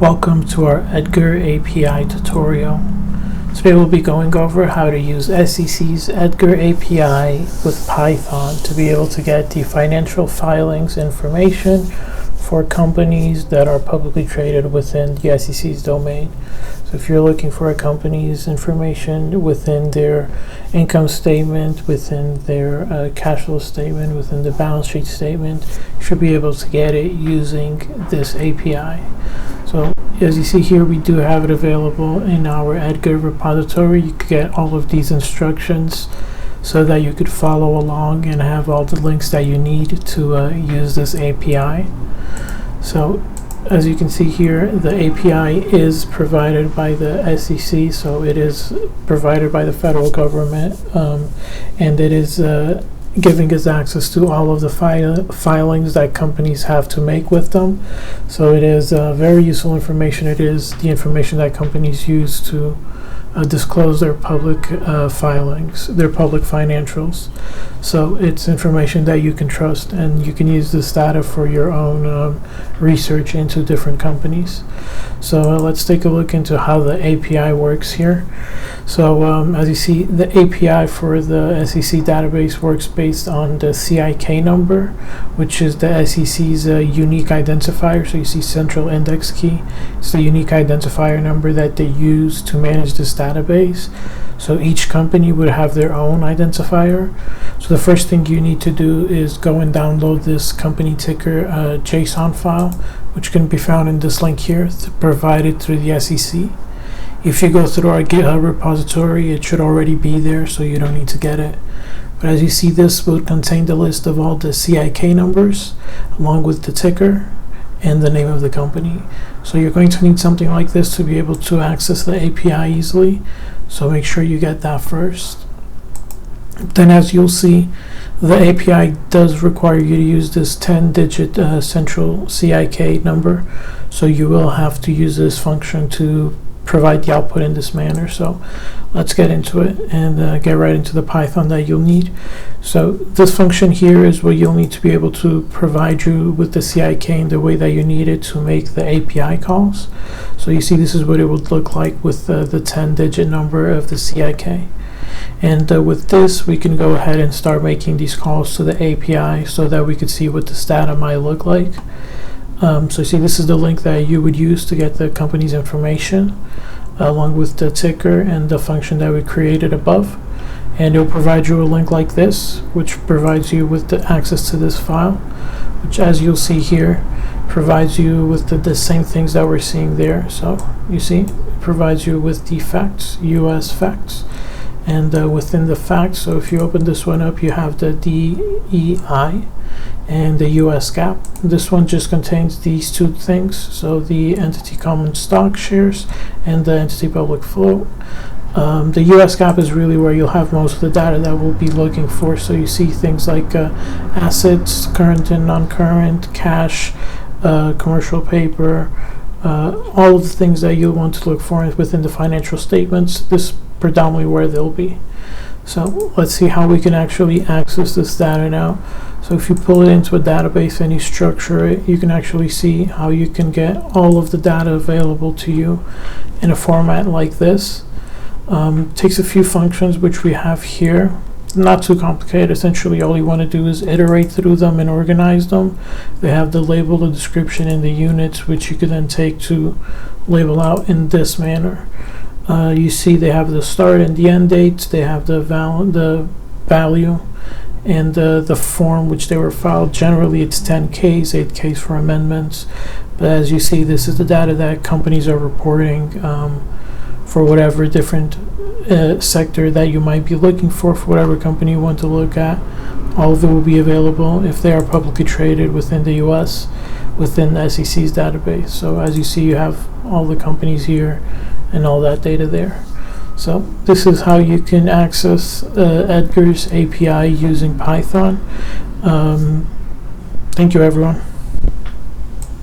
Welcome to our EDGAR API tutorial. Today we'll be going over how to use SEC's EDGAR API with Python to be able to get the financial filings information for companies that are publicly traded within the SEC's domain. So if you're looking for a company's information within their income statement, within their cash flow statement, within the balance sheet statement, you should be able to get it using this API. So as you see here, we do have it available in our EDGAR repository. You could get all of these instructions so that you could follow along and have all the links that you need to use this API. So as you can see here, the API is provided by the SEC, so it is provided by the federal government, and it is giving us access to all of the filings that companies have to make with them. So it is very useful information. It is the information that companies use to disclose their public filings, their public financials. So it's information that you can trust, and you can use this data for your own research into different companies. So let's take a look into how the API works here. So as you see, the API for the SEC database works based on the CIK number, which is the SEC's unique identifier. So you see central index key. It's the unique identifier number that they use to manage this database. So each company would have their own identifier. So the first thing you need to do is go and download this company ticker JSON file, which can be found in this link here, provided through the SEC. If you go through our GitHub repository, it should already be there, so you don't need to get it. But as you see, this will contain the list of all the CIK numbers, along with the ticker and the name of the company. So you're going to need something like this to be able to access the API easily. So make sure you get that first. Then, as you'll see, the API does require you to use this 10-digit central CIK number. So you will have to use this function to provide the output in this manner. So let's get into it and get right into the Python that you'll need. So this function here is what you'll need to be able to provide you with the CIK in the way that you need it to make the API calls. So you see, this is what it would look like with the 10-digit number of the CIK. And with this, we can go ahead and start making these calls to the API so that we could see what this data might look like. So you see, this is the link that you would use to get the company's information, along with the ticker and the function that we created above. And it will provide you a link like this, which provides you with the access to this file, which, as you'll see here, provides you with the same things that we're seeing there. So you see, it provides you with the facts, US facts. And within the facts, so if you open this one up, you have the DEI and the US GAAP. This one just contains these two things, so the entity common stock shares and the entity public float. The US GAAP is really where you'll have most of the data that we'll be looking for. So you see things like assets, current and non-current, cash, commercial paper, all of the things that you'll want to look for within the financial statements. This is predominantly where they'll be. So let's see how we can actually access this data now. So if you pull it into a database and you structure it, you can actually see how you can get all of the data available to you in a format like this. Takes a few functions which we have here. Not too complicated. Essentially, all you want to do is iterate through them and organize them. They have the label, the description, and the units, which you can then take to label out in this manner. You see, they have the start and the end dates. They have the value, and the form which they were filed. Generally, it's 10Ks, 8Ks for amendments. But as you see, this is the data that companies are reporting for whatever different sector that you might be looking for whatever company you want to look at. All of it will be available if they are publicly traded within the US, within the SEC's database. So as you see, you have all the companies here and all that data there. So this is how you can access EDGAR's API using Python. Thank you, everyone.